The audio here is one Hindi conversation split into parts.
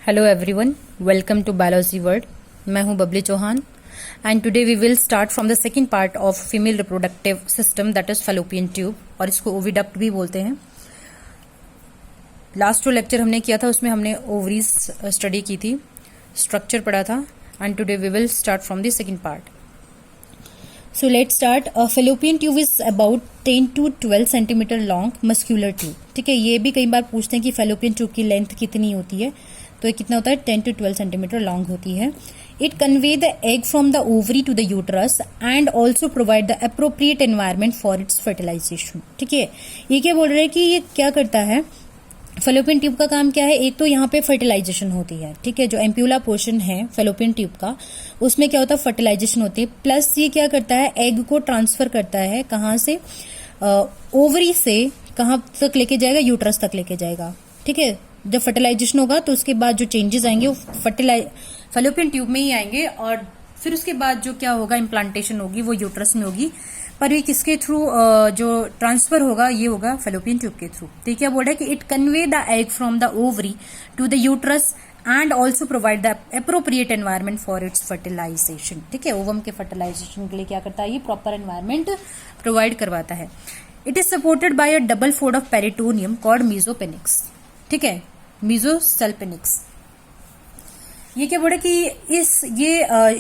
Hello everyone, welcome to biology world. मैं हूं Babli Chauhan and today we will start from the second part of female reproductive system that is fallopian tube, और इसको ओविडक्ट भी बोलते हैं। लास्ट जो लेक्चर हमने किया था उसमें हमने ओवरीज स्टडी की थी, स्ट्रक्चर पढ़ा था, and today we will start from the second part. So let's start. A fallopian tube is about 10 to 12 centimetre long muscular tube. ठीक है, ये भी कई बार पूछते हैं कि फैलोपियन ट्यूब की लेंथ कितनी होती है, तो ये कितना होता है 10 to 12 सेंटीमीटर लॉन्ग होती है। It convey the egg from the ovary to the uterus and also provide the appropriate environment for its fertilisation. ठीक है, ये क्या बोल रहे हैं कि ये क्या करता है, फैलोपियन ट्यूब का काम क्या है, एक तो यहाँ पे फर्टिलाइजेशन होती है। ठीक है, जो एम्प्यूला पोर्शन है फैलोपियन ट्यूब का, उसमें क्या होता है, फर्टिलाइजेशन होती है, प्लस ये क्या करता है, एग को ट्रांसफर करता है, कहाँ से, ओवरी से कहाँ तक लेके जाएगा, यूट्रस तक लेके जाएगा। ठीक है, जब फर्टिलाइजेशन होगा तो उसके बाद जो चेंजेस आएंगे वो फैलोपियन ट्यूब में ही आएंगे, और फिर उसके बाद जो क्या होगा, इम्प्लांटेशन होगी वो यूट्रस में होगी, पर ये किसके थ्रू जो ट्रांसफर होगा, ये होगा फैलोपियन ट्यूब के थ्रू। तो क्या बोल रहा है कि it convey the egg from the ovary to the uterus and also provide the appropriate environment for its fertilisation. ठीक है, ओवम के फर्टिलाइजेशन के लिए क्या करता है, ये प्रॉपर एनवायरमेंट प्रोवाइड करवाता है। It is supported by a double fold of peritoneum called mesopenix. ठीक है, मीजोसल्पेनिक्स। ये क्या बोला कि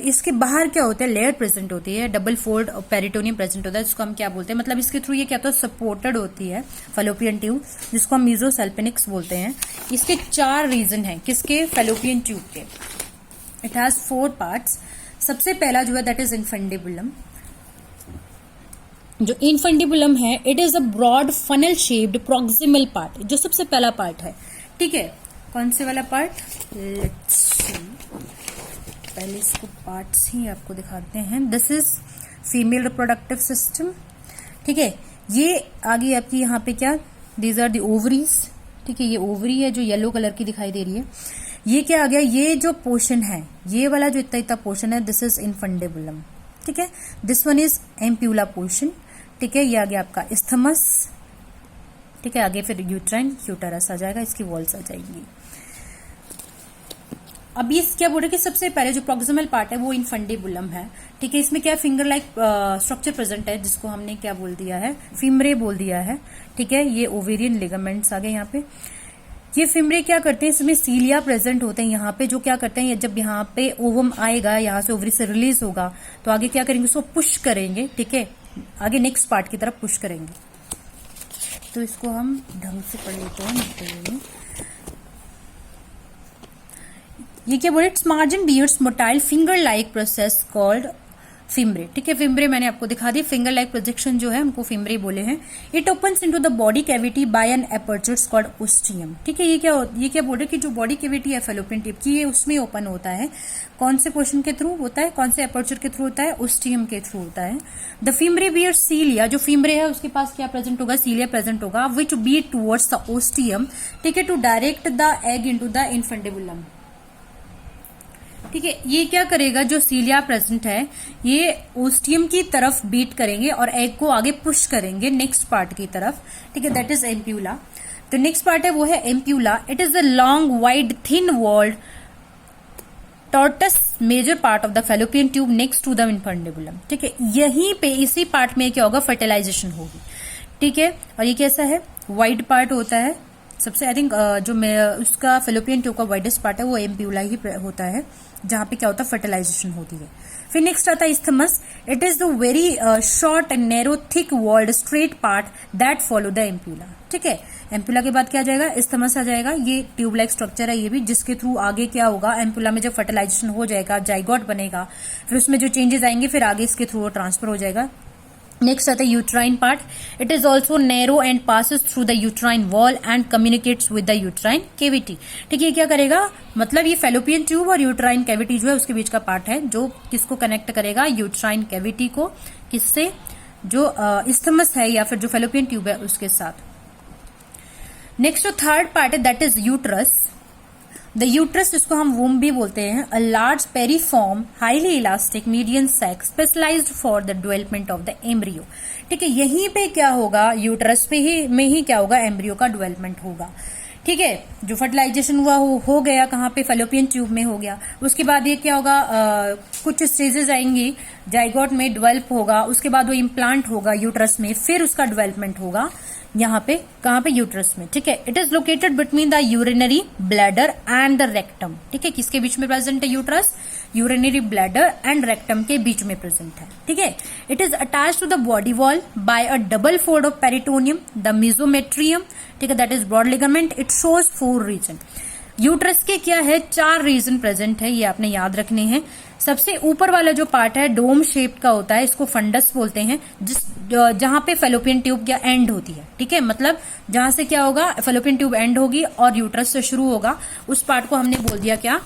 इसके बाहर क्या होता है, लेयर प्रेजेंट होती है, डबल फोल्ड पेरिटोनियम प्रेजेंट होता है, जिसको हम क्या बोलते हैं, मतलब इसके थ्रू ये क्या होता है, सपोर्टेड होती है फैलोपियन ट्यूब, जिसको हम मीजोसल्पेनिक्स बोलते हैं। इसके 4 रीजन हैं किसके, फैलोपियन ट्यूब के। It has 4 parts. सबसे पहला जो है दैट इज इनफंडिबुलम। जो इनफंडिबुलम है, it is a broad funnel shaped proximal part, जो सबसे पहला पार्ट है। ठीक है, कौन से वाला पार्ट, लेट्स सी, पहले इसको पार्ट्स ही आपको दिखाते हैं। This is female reproductive system. ठीक है, ये आगे आपकी यहाँ पे क्या, दीज आर द ओवरीज। ठीक है, ये ओवरी है जो येलो कलर की दिखाई दे रही है। ये क्या आ गया, ये जो पोर्शन है, ये वाला जो इतना इतना पोर्शन है, दिस इज इनफंडिबुलम। ठीक है, this one is ampulla portion. ठीक है, ये आ गया आपका इस्थमस। ठीक है, आगे फिर यूट्राइन, यूटरस आ जाएगा, इसकी वॉल्स आ जाएंगी। अब ये क्या बोल रहे कि सबसे पहले जो प्रॉक्सिमल पार्ट है वो इनफंडिबुलम है। ठीक है, इसमें क्या फिंगर लाइक स्ट्रक्चर प्रेजेंट है, जिसको हमने क्या बोल दिया है, फिमरे बोल दिया है। ठीक है, ये ओवेरियन लिगामेंट्स आ गए यहाँ पे। ये फिमरे क्या करते हैं, इसमें सीलिया प्रेजेंट होते हैं यहाँ पे, जो क्या करते हैं, जब यहाँ पे ओवम आएगा, यहाँ से ओवरी से रिलीज होगा, तो आगे क्या करेंगे, उसको पुश करेंगे। ठीक है, आगे नेक्स्ट पार्ट की तरफ पुश करेंगे। तो इसको हम ढंग से पढ़ लेते हैं। ये क्या बोले, its margin bears motile finger like process called fimbriae. ठीक है, फिमरे मैंने आपको दिखा दी, फिंगर लाइक प्रोजेक्शन जो है उनको फिमरे बोले हैं। It opens into the body cavity by an aperture called ostium. ठीक है, ये क्या बोल रहे कि जो बॉडी कैविटी है फैलोपियन ट्यूब की, ये उसमें ओपन होता है, कौन से पोर्शन के थ्रू होता है, कौन से एपर्चर के थ्रू होता है, ओस्टियम के थ्रू होता है। द फिमरे बियर सीलिया, जो फिमरे है उसके पास क्या प्रेजेंट होगा, सीलिया प्रेजेंट होगा, which beat towards the ostium. ठीक है, to direct the egg into the infundibulum. ठीक है, ये क्या करेगा, जो सीलिया प्रेजेंट है ये ओस्टियम की तरफ बीट करेंगे और एग को आगे पुश करेंगे नेक्स्ट पार्ट की तरफ। ठीक है, दैट इज एम्प्यूला। तो नेक्स्ट पार्ट है वो है ampulla. It is the long wide thin walled tortuous major part of the Fallopian tube next to the infundibulum. ठीक है, यहीं पे इसी पार्ट में क्या होगा, फर्टिलाइजेशन होगी। ठीक है, और ये कैसा है, वाइड पार्ट होता है सबसे, आई थिंक जो उसका फैलोपियन ट्यूब का वाइडेस्ट पार्ट है वो एम्प्यूला ही होता है, जहां पे क्या होता है, फर्टिलाइजेशन होती है। फिर नेक्स्ट आता है isthmus. It is the very short and narrow thick walled straight part that follow the ampulla. ठीक है, एम्प्यूला के बाद क्या आ जाएगा, इस्थमस आ जाएगा। ये ट्यूब लाइक स्ट्रक्चर है ये भी, जिसके थ्रू आगे क्या होगा, एम्प्यूला में जब फर्टिलाइजेशन हो जाएगा, जाइगोट बनेगा, फिर उसमें जो चेंजेस आएंगे फिर आगे इसके थ्रू ट्रांसफर हो जाएगा। नेक्स्ट आता है uterine part. It is also narrow and passes through the uterine wall and communicates with the uterine cavity. ठीक है, ये क्या करेगा, मतलब ये फैलोपियन ट्यूब और यूट्राइन कैविटी जो है उसके बीच का पार्ट है, जो किसको कनेक्ट करेगा, यूट्राइन कैविटी को, किससे, जो इस्थमस है या फिर जो फैलोपियन ट्यूब है उसके साथ। नेक्स्ट जो थर्ड पार्ट है that is uterus. The uterus, जिसको हम वूम भी बोलते हैं, a large pyriform highly elastic median sac specialised for the development of the embryo. ठीक है, यहीं पे क्या होगा, यूट्रस पे ही में ही क्या होगा, एम्ब्रियो का डेवलपमेंट होगा। ठीक है, जो फर्टिलाइजेशन हुआ हो गया कहाँ पे, फैलोपियन ट्यूब में हो गया। उसके बाद ये क्या होगा, कुछ स्टेजेस आएंगी, जाइगोट में डेवलप होगा, उसके बाद वो इम्प्लांट होगा यूट्रस में, फिर उसका डेवलपमेंट होगा यहाँ पे, कहाँ पे, यूट्रस में। ठीक है, it is located between the urinary bladder and the rectum. ठीक है, किसके बीच में प्रेजेंट है uterus, urinary bladder and rectum के बीच में प्रेजेंट है। ठीक है, it is attach to the body wall by a double fold of peritoneum, the mesometrium. ठीक है, that is broad ligament. It shows 4 region. Uterus के क्या है, 4 रीजन प्रेजेंट है, ये आपने याद रखने हैं। सबसे ऊपर वाला जो पार्ट है डोम शेप का होता है, इसको फंडस बोलते हैं, जहां पे फेलोपियन ट्यूब क्या एंड होती है। ठीक है, मतलब जहां से क्या होगा, फेलोपियन ट्यूब एंड होगी और यूट्रस से शुरू होगा, उस पार्ट को हमने बोल दिया क्या,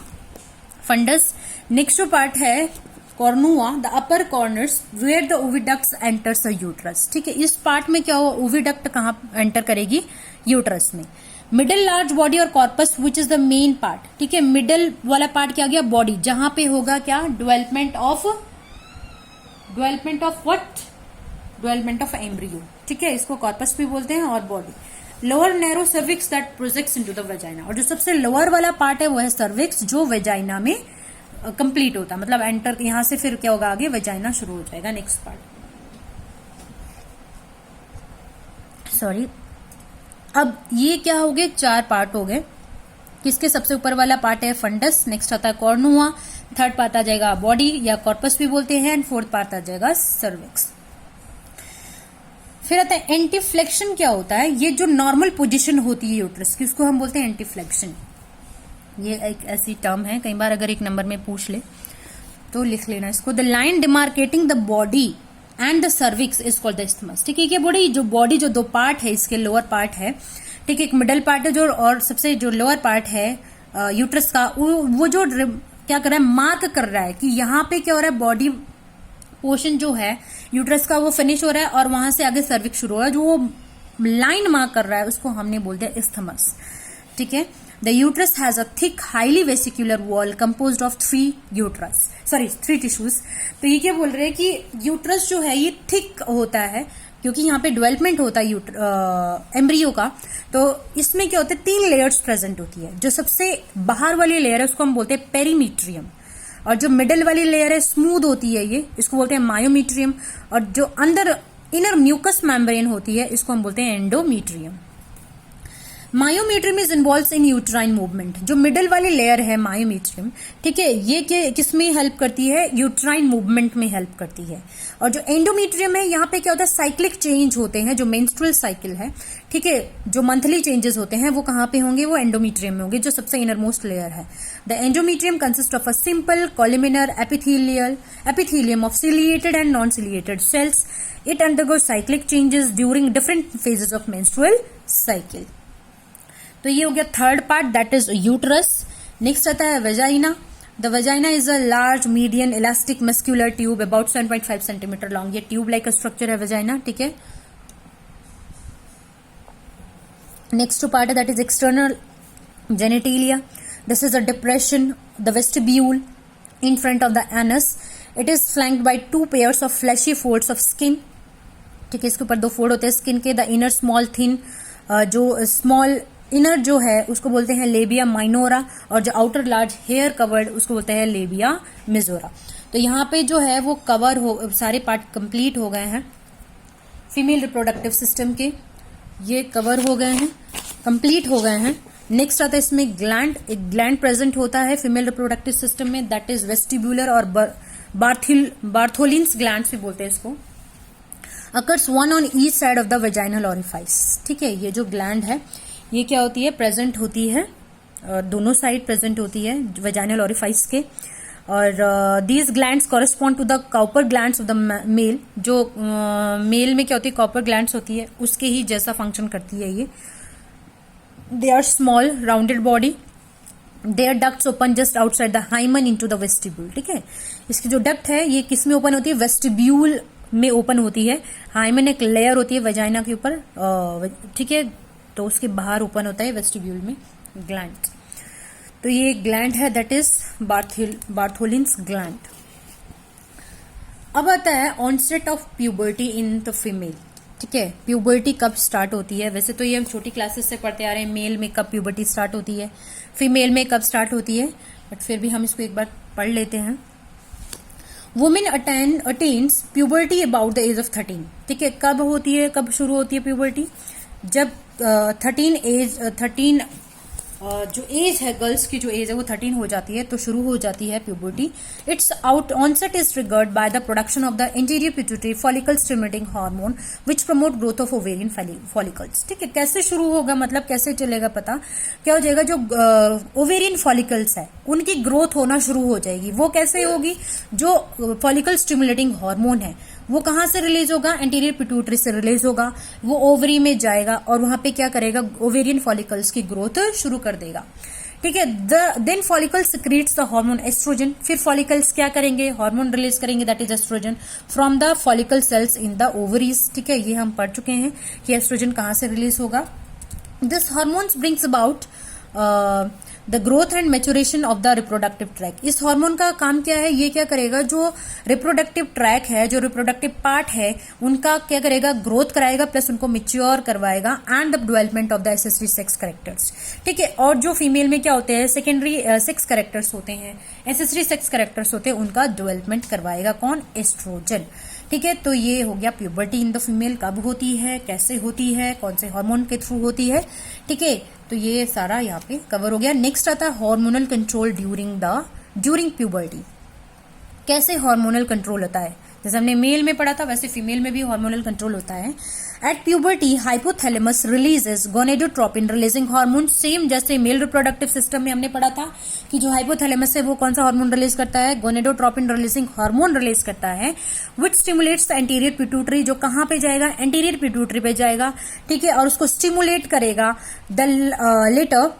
फंडस। नेक्स्ट जो पार्ट है cornua, the upper corners where the oviducts enters the uterus. ठीक है, इस पार्ट में क्या होगा, ओविडक्ट कहां एंटर करेगी, यूट्रस में। मिडल लार्ज बॉडी और corpus which is the main part. ठीक है, मिडल वाला पार्ट क्या गया, बॉडी, जहां पे होगा क्या, development of what, development of embryo. ठीक है, इसको कॉर्पस भी बोलते हैं, और body. Lower narrow cervix that projects into the vagina, और जो सबसे लोअर वाला पार्ट है वो है सर्विक्स, जो वेजाइना में कंप्लीट होता है, मतलब एंटर, यहां से फिर क्या होगा, आगे वेजाइना शुरू हो जाएगा। नेक्स्ट पार्ट, सॉरी, अब ये क्या हो गए, 4 पार्ट हो गए। किसके, सबसे ऊपर वाला पार्ट है फंडस, नेक्स्ट आता है कॉर्नुआ, थर्ड पार्ट आ जाएगा बॉडी या कॉर्पस भी बोलते हैं, एंड फोर्थ पार्ट आ जाएगा सर्विक्स। फिर आता है एंटीफ्लेक्शन। क्या होता है, ये जो नॉर्मल पोजीशन होती है यूट्रस की, उसको हम बोलते हैं एंटीफ्लेक्शन। ये एक ऐसी टर्म है, कई बार अगर एक नंबर में पूछ ले तो लिख लेना इसको। The line demarcating the body and the cervix is called the isthmus. ठीक है, बॉडी जो बॉडी जो 2 पार्ट है, इसके लोअर पार्ट है, ठीक है, एक मिडल पार्ट है जो, और सबसे जो लोअर पार्ट है यूट्रस का, वो जो क्या कर रहा है, मार्क कर रहा है कि यहाँ पे क्या हो रहा है, बॉडी पोर्शन जो है यूट्रस का वो फिनिश हो रहा है और वहां से आगे सर्विक्स शुरू हो रहा है, जो वो लाइन मार्क कर रहा है उसको हमने बोलते हैं इस्थमस। ठीक है, the uterus has a thick highly vesicular wall composed of 3 tissues. तो ये क्या बोल रहे हैं कि यूट्रस जो है ये थिक होता है, क्योंकि यहाँ पे डेवलपमेंट होता है एम्ब्रियो का, तो इसमें क्या होता है, 3 लेयर्स प्रेजेंट होती है। जो सबसे बाहर वाली लेयर है उसको हम बोलते हैं पेरीमीट्रियम, और जो मिडल वाली लेयर है स्मूथ होती है ये, इसको बोलते हैं मायोमीट्रियम, और जो अंदर इनर म्यूकस मेम्ब्रेन होती है इसको हम बोलते हैं endometrium. Myometrium is involve in uterine movement. जो मिडल वाली लेयर है मायोमीट्रियम, ठीक है, ये किसमें हेल्प करती है, यूट्राइन मूवमेंट में हेल्प करती है। और जो एंडोमीट्रियम है, यहाँ पे क्या होता है, साइक्लिक चेंज होते हैं, जो मेंस्ट्रुअल साइकिल है, ठीक है, जो मंथली चेंजेस होते हैं वो कहाँ पे होंगे, वो एंडोमीट्रियम में होंगे, जो सबसे इनर मोस्ट लेयर है। The endometrium consist of a simple columnar epithelium of ciliated and non ciliated cells. It undergoes cyclic changes during different phases of menstrual cycle. तो ये हो गया third part, that is uterus. Next आता है vagina. The vagina is a large median elastic muscular tube about 7.5 centimetre long. ये ट्यूब लाइक स्ट्रक्चर है वेजाइना। ठीक है, नेक्स्ट पार्ट है that is external genitalia. This is a depression, the vestibule in front of the anus. It is flanked by 2 pairs of fleshy folds of skin. ठीक है, इसके ऊपर 2 फोल्ड होते हैं स्किन के। द इनर स्मॉल थिन, जो स्मॉल इनर जो है उसको बोलते हैं लेबिया माइनोरा, और जो आउटर लार्ज हेयर कवर्ड उसको बोलते हैं लेबिया मेजोरा। तो यहाँ पे जो है वो कवर हो, सारे पार्ट कंप्लीट हो गए हैं फीमेल रिप्रोडक्टिव सिस्टम के, ये कवर हो गए हैं, कंप्लीट हो गए हैं। नेक्स्ट आता है इसमें ग्लैंड। एक ग्लैंड प्रेजेंट होता है फीमेल रिप्रोडक्टिव सिस्टम में, दैट इज वेस्टिब्यूलर और बार्थोलिन्स ग्लैंड भी बोलते हैं इसको। Occurs 1 on each side of the vaginal orifice. ठीक है, ये जो ग्लैंड है ये क्या होती है, प्रेजेंट होती है, दोनों साइड प्रेजेंट होती है वेजाइनल ओरिफाइस के। और these glands correspond to the Cowper glands of the male. जो मेल में क्या होती है, कॉपर ग्लैंड्स होती है, उसके ही जैसा फंक्शन करती है ये। They are small, rounded body. Their ducts open just outside the hymen into the vestibule. ठीक है, इसकी जो डक्ट है ये किस में ओपन होती है, वेस्टिब्यूल में ओपन होती है। हाइमन एक लेयर होती है वेजाइना के ऊपर, ठीक है, तो उसके बाहर ओपन होता है वेस्टिब्यूल में ग्लैंड। तो ये ग्लैंड है दैट इज बार्थोलिन्स ग्लैंड। अब आता है onset of puberty in the female. ठीक है। प्यूबर्टी कब स्टार्ट होती है, वैसे तो ये हम छोटी क्लासेस से पढ़ते आ रहे हैं, मेल में कब प्यूबर्टी स्टार्ट होती है, फीमेल में कब स्टार्ट होती है, बट फिर भी हम इसको एक बार पढ़ लेते हैं। Women attains puberty about the age of 13। ठीक है, कब होती है, कब शुरू होती है प्यूबर्टी? जब 13 जो एज है, गर्ल्स की जो एज है वो 13 हो जाती है तो शुरू हो जाती है puberty. Its onset is triggered by the production of the interior pituitary follicle stimulating hormone which promote growth of ovarian follicles. ठीक है, कैसे शुरू होगा, मतलब कैसे चलेगा पता, क्या हो जाएगा, जो ओवेरियन फॉलिकल्स है उनकी ग्रोथ होना शुरू हो जाएगी। वो कैसे होगी, जो फॉलिकल स्टिमुलेटिंग हार्मोन है वो कहां से रिलीज होगा, एंटीरियर पिट्यूटरी से रिलीज होगा, वो ओवरी में जाएगा और वहां पे क्या करेगा, ओवेरियन फॉलिकल्स की ग्रोथ शुरू कर देगा। ठीक है, then follicle secretes the hormone oestrogen. फिर फॉलिकल्स क्या करेंगे, हार्मोन रिलीज करेंगे, that is oestrogen from the follicle cells in the ovaries. ठीक है, ये हम पढ़ चुके हैं कि एस्ट्रोजन कहां से रिलीज होगा। This hormones brings about the growth and maturation of the reproductive tract. इस हार्मोन का काम क्या है, ये क्या करेगा, जो रिप्रोडक्टिव ट्रैक है, जो रिप्रोडक्टिव पार्ट है, उनका क्या करेगा, ग्रोथ कराएगा, प्लस उनको मिच्योर करवाएगा and the development of the accessory sex characters. ठीक है, और जो फीमेल में क्या होते हैं, सेकेंडरी सेक्स कैरेक्टर्स होते हैं, एसेसरी सेक्स कैरेक्टर्स होते हैं, उनका डेवलपमेंट करवाएगा कौन, एस्ट्रोजन। ठीक है, तो ये हो गया प्यूबर्टी इन द फीमेल, कब होती है, कैसे होती है, कौन से हार्मोन के थ्रू होती है। ठीक है, तो ये सारा यहाँ पे कवर हो गया। नेक्स्ट आता है हार्मोनल कंट्रोल ड्यूरिंग प्यूबर्टी। कैसे हार्मोनल कंट्रोल होता है, जैसे हमने मेल में पढ़ा था वैसे फीमेल में भी हार्मोनल कंट्रोल होता है। At puberty hypothalamus releases gonadotropin releasing hormone. Same जैसे मेल रिप्रोडक्टिव सिस्टम में हमने पढ़ा था कि जो हाइपोथैलेमस है वो कौन सा हार्मोन रिलीज करता है, गोनेडोट्रोपिन रिलीजिंग हार्मोन रिलीज करता है, विच स्टिमुलेट्स द एंटीरियर पिट्यूटरी, जो कहां पे जाएगा, एंटीरियर पिट्यूटरी पे जाएगा। ठीक है, और उसको स्टिमुलेट करेगा। The latter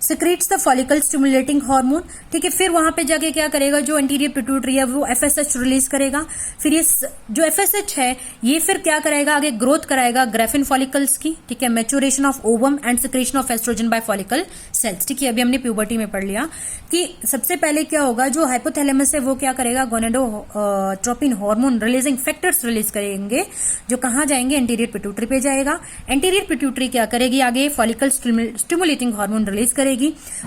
secretes the follicle stimulating hormone. ठीक है, फिर वहां पे जाके क्या करेगा, जो एंटीरियर पिट्यूटरी है वो एफएसएच रिलीज करेगा। फिर ये जो एफएसएच है ये फिर क्या कराएगा, आगे ग्रोथ कराएगा ग्रेफिन फॉलिकल्स की। ठीक है, maturation of ovum and secretion of oestrogen by follicle cells. ठीक है, अभी हमने प्यूबर्टी में पढ़ लिया कि सबसे पहले क्या होगा, जो हाइपोथैलेमस है वो क्या करेगा, gonadotropin hormone releasing factors release करेंगे, जो कहां जाएंगे, एंटीरियर पिट्यूटरी पे जाएगा। एंटीरियर पिट्यूटरी क्या करेगी, आगे फॉलिकल स्टिमुलेटिंग हार्मोन रिलीज करेगी।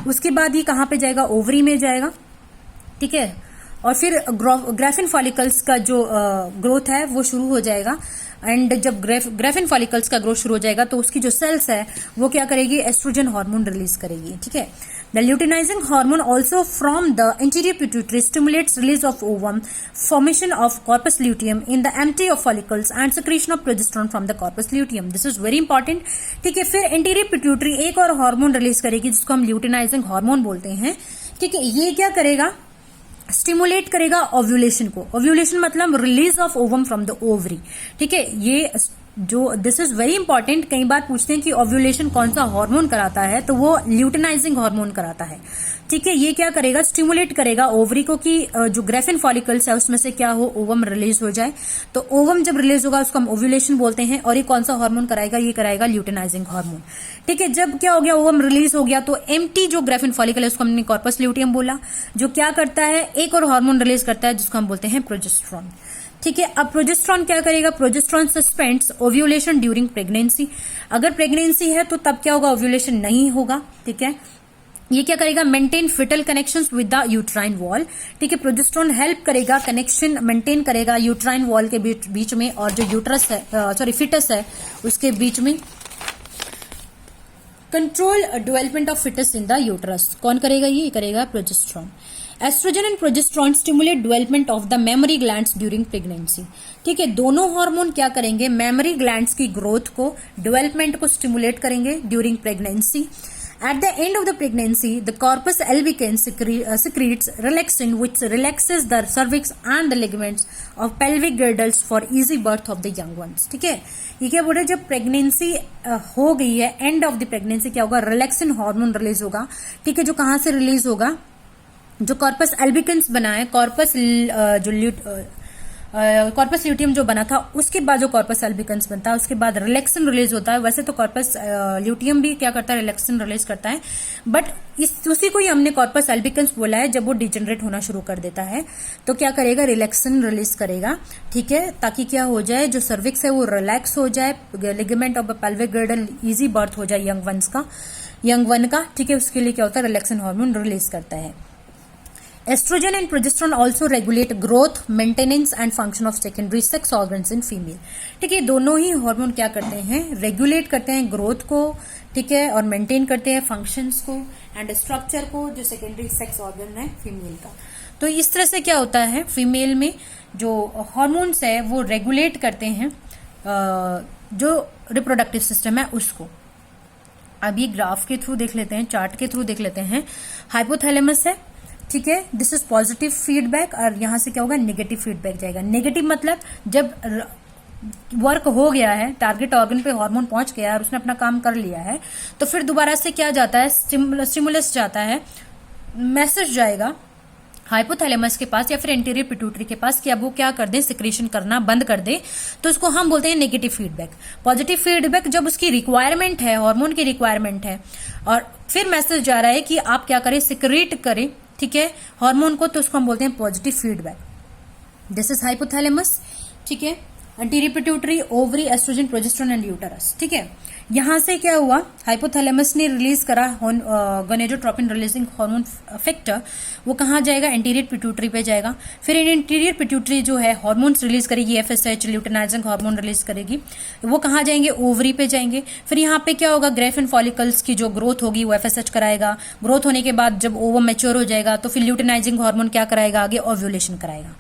उसके बाद ये कहां पे जाएगा, ओवरी में जाएगा। ठीक है, और फिर ग्रेफिन फॉलिकल्स का जो ग्रोथ है वो शुरू हो जाएगा। एंड जब ग्रेफिन फॉलिकल्स का ग्रोथ शुरू हो जाएगा तो उसकी जो सेल्स है वो क्या करेगी, एस्ट्रोजन हार्मोन रिलीज करेगी। ठीक है, the luteinizing hormone also from the interior pituitary stimulates release of ovum, formation of corpus luteum in the empty of follicles and secretion of progesterone from the corpus luteum. This is very important. ठीक है, फिर इंटीरियर पिट्यूटरी एक और हार्मोन रिलीज करेगी जिसको हम ल्यूटिनाइजिंग हार्मोन बोलते हैं। ठीक है, ये क्या करेगा, स्टिमुलेट करेगा ओव्यूलेशन को। ओव्यूलेशन मतलब release of ovum from the ovary. ठीक है, ये जो दिस इज वेरी इंपॉर्टेंट, कई बार पूछते हैं कि ओव्यूलेशन कौन सा हार्मोन कराता है, तो वो ल्यूटिनाइजिंग हार्मोन कराता है। ठीक है, ये क्या करेगा, स्टिमुलेट करेगा ओवरी को कि जो ग्रेफिन फॉलिकल्स है उसमें से क्या हो, ओवम रिलीज हो जाए। तो ओवम जब रिलीज होगा उसको हम ओव्यूलेशन बोलते हैं। और ये कौन सा हार्मोन कराएगा, ये कराएगा ल्यूटिनाइजिंग हार्मोन। ठीक है, जब क्या हो गया, ओवम रिलीज हो गया तो एम्प्टी जो ग्रेफिन फॉलिकल है उसको हमने कॉर्पस ल्यूटियम बोला, जो क्या करता है, एक और हार्मोन रिलीज करता है जिसको हम बोलते हैं प्रोजेस्टेरोन। ठीक है, अब प्रोजेस्टेरोन क्या करेगा, progesterone suspends ovulation during pregnancy. अगर प्रेगनेंसी है तो तब क्या होगा, ओव्यूलेशन नहीं होगा। ठीक है, ये क्या करेगा, maintain fetal connections with the uterine wall. ठीक है, प्रोजेस्टेरोन हेल्प करेगा, कनेक्शन मेंटेन करेगा यूट्राइन वॉल के बीच में और जो यूट्रस है, फिटस है उसके बीच में। Control development of fetus in the uterus, कौन करेगा, ये करेगा progesterone. Estrogen and progesterone stimulate development of the mammary glands during pregnancy. ठीक है, दोनों हार्मोन क्या करेंगे, मेमोरी ग्लैंड्स की ग्रोथ को, डेवलपमेंट को स्टिमुलेट करेंगे during pregnancy. At the end of the pregnancy, the corpus albicans secretes relaxin, which relaxes the cervix and the ligaments of pelvic girdles for easy birth of the young ones. ठीक है, ये क्या बोल रहे हैं, जब प्रेगनेंसी हो गई है, एंड ऑफ द प्रेगनेंसी क्या होगा, रिलैक्सिन हार्मोन रिलीज होगा। ठीक है, जो कहां से रिलीज होगा, जो कॉर्पस एल्बिकन्स बना है, कॉर्पस जो कॉर्पस ल्यूटियम जो बना था उसके बाद जो कॉर्पस अल्बिकन्स बनता है उसके बाद रिलैक्सिन रिलीज होता है। वैसे तो कॉर्पस ल्यूटियम भी क्या करता है, रिलैक्सिन रिलीज करता है, बट उसी को ही हमने कॉर्पस अल्बिकन्स बोला है। जब वो डिजेनरेट होना शुरू कर देता है तो क्या करेगा, रिलैक्सिन रिलीज करेगा, ठीक है, ताकि क्या हो जाए, जो सर्विक्स है वो रिलैक्स हो जाए, ligament of pelvic गिर्डल easy birth हो जाए यंग वन का, ठीक है। उसके लिए क्या होता है, रिलैक्सिन हार्मोन रिलीज करता है। Estrogen and progesterone also regulate growth, maintenance and function of secondary sex organs in female, ठीक है। दोनों ही हार्मोन क्या करते हैं, रेगुलेट करते हैं ग्रोथ को, ठीक है, और मेंटेन करते हैं फंक्शंस को एंड स्ट्रक्चर को, जो सेकेंडरी सेक्स ऑर्गन है फीमेल का। तो इस तरह से क्या होता है, फीमेल में जो हार्मोन्स है वो रेगुलेट करते हैं जो रिप्रोडक्टिव सिस्टम है उसको। अब ये ग्राफ के थ्रू देख लेते हैं, चार्ट के थ्रू देख लेते हैं। हाइपोथैलेमस है, ठीक है, दिस इज पॉजिटिव फीडबैक, और यहां से क्या होगा, नेगेटिव फीडबैक जाएगा। नेगेटिव मतलब जब वर्क हो गया है, टारगेट ऑर्गन पे हार्मोन पहुंच गया है और उसने अपना काम कर लिया है, तो फिर दोबारा से क्या जाता है, स्टिमुलस जाता है, मैसेज जाएगा हाइपोथैलेमस के पास या फिर एंटीरियर पिट्यूटरी के पास कि अब वो क्या कर दे, सिक्रीशन करना बंद कर दे, तो उसको हम बोलते हैं नेगेटिव फीडबैक। पॉजिटिव फीडबैक जब उसकी रिक्वायरमेंट है, हार्मोन की रिक्वायरमेंट है, और फिर मैसेज जा रहा है कि आप क्या करें, सिक्रीट करें, ठीक है, हार्मोन को, तो उसको हम बोलते हैं positive feedback. This is hypothalamus, ठीक है, anterior pituitary, ovary, estrogen, progesterone and uterus, ठीक है। यहां से क्या हुआ, हाइपोथैलेमस ने रिलीज करा गोनेडोट्रोपिन रिलीजिंग हार्मोन फैक्टर, वो कहाँ जाएगा, एंटीरियर पिट्यूटरी पे जाएगा। फिर एंटीरियर पिट्यूटरी जो है हार्मोन्स रिलीज करेगी, एफएसएच, ल्यूटिनाइजिंग हार्मोन रिलीज करेगी, वो कहाँ जाएंगे, ओवरी पे जाएंगे। फिर यहाँ पे क्या होगा, ग्रेफिन फॉलिकल्स की जो ग्रोथ होगी वो एफएसएच कराएगा। ग्रोथ होने के बाद जब ओवम मैच्योर हो जाएगा तो फिर ल्यूटिनाइजिंग हार्मोन क्या कराएगा, आगे ओव्यूलेशन कराएगा,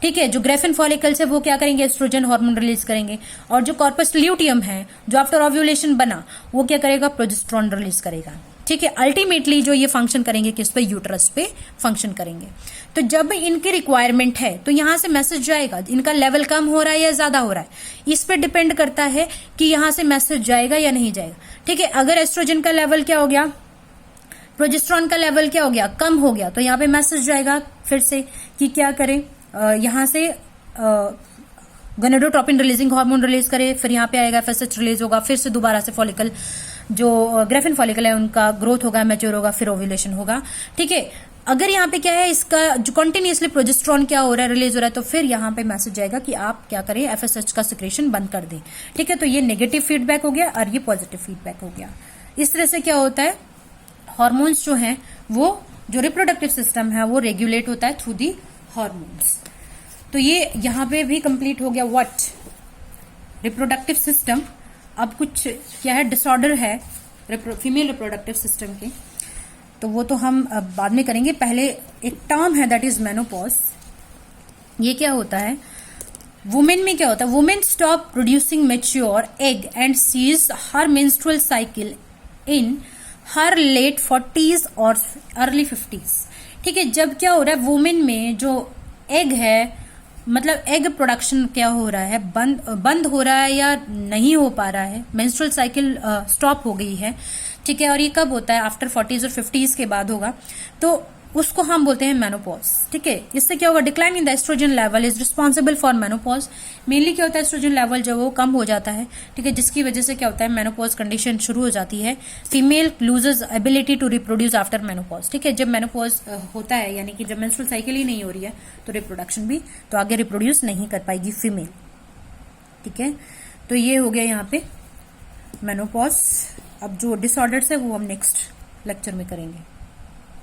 ठीक है। जो ग्रेफिन फॉलिकल्स है वो क्या करेंगे, एस्ट्रोजन हार्मोन रिलीज करेंगे, और जो कॉर्पस ल्यूटियम है जो आफ्टर ओव्यूलेशन बना वो क्या करेगा, प्रोजेस्टेरोन रिलीज करेगा, ठीक है। अल्टीमेटली जो ये फंक्शन करेंगे किस पे, यूट्रस पे फंक्शन करेंगे। तो जब इनकी रिक्वायरमेंट है तो यहां से मैसेज जाएगा, इनका लेवल कम हो रहा है या ज्यादा हो रहा है, इस पे डिपेंड करता है कि यहां से मैसेज जाएगा या नहीं जाएगा, ठीक है। अगर एस्ट्रोजन का लेवल क्या हो गया, प्रोजेस्टेरोन का लेवल क्या हो गया, कम हो गया, तो यहाँ पे मैसेज जाएगा फिर से कि क्या करें, यहां से गोनेडोट्रोपिन रिलीजिंग हार्मोन रिलीज करे, फिर यहाँ पे आएगा एफएसएच रिलीज होगा, फिर से दोबारा से फॉलिकल जो ग्रेफिन फॉलिकल है उनका ग्रोथ होगा, मैच्योर होगा, फिर ओव्यूलेशन होगा, ठीक है। अगर यहाँ पे क्या है, इसका जो कंटिन्यूअसली प्रोजेस्टेरोन क्या हो रहा है, रिलीज हो रहा है, तो फिर यहाँ पे मैसेज जाएगा कि आप क्या करें, एफएसएच का सिक्रेशन बंद कर दें, ठीक है। तो ये नेगेटिव फीडबैक हो गया और ये पॉजिटिव फीडबैक हो गया। इस तरह से क्या होता है, हार्मोन्स जो है वो, जो रिप्रोडक्टिव सिस्टम है वो रेगुलेट होता है थ्रू दी हार्मोन्स। तो ये यहां पे भी कंप्लीट हो गया व्हाट, रिप्रोडक्टिव सिस्टम। अब कुछ क्या है, डिसऑर्डर है फीमेल रिप्रोडक्टिव सिस्टम के, तो वो तो हम बाद में करेंगे। पहले एक टर्म है दैट इज मेनोपॉज। ये क्या होता है, वुमेन में क्या होता है, women stop producing mature egg and cease her menstrual cycle in her late 40s और अर्ली 50s, ठीक है। जब क्या हो रहा है, वुमेन में जो एग है, मतलब एग प्रोडक्शन क्या हो रहा है, बंद हो रहा है या नहीं हो पा रहा है, मेंस्ट्रुअल साइकिल स्टॉप हो गई है, ठीक है। और ये कब होता है, आफ्टर 40s और 50s के बाद होगा, तो उसको हम बोलते हैं मेनोपॉज, ठीक है। इससे क्या होगा, decline in the estrogen level is responsible for menopause. Mainly क्या होता है, एस्ट्रोजन लेवल जब वो कम हो जाता है, ठीक है, जिसकी वजह से क्या होता है, मेनोपॉज कंडीशन शुरू हो जाती है। Female loses ability to reproduce after menopause, ठीक है। जब मेनोपॉज होता है, यानी कि जब मेंस्ट्रुअल साइकिल ही नहीं हो रही है, तो रिप्रोडक्शन भी, तो आगे रिप्रोड्यूस नहीं कर पाएगी फीमेल, ठीक है। तो ये हो गया यहाँ पे मेनोपॉज। अब जो डिसऑर्डर्स है वो हम नेक्स्ट लेक्चर में करेंगे।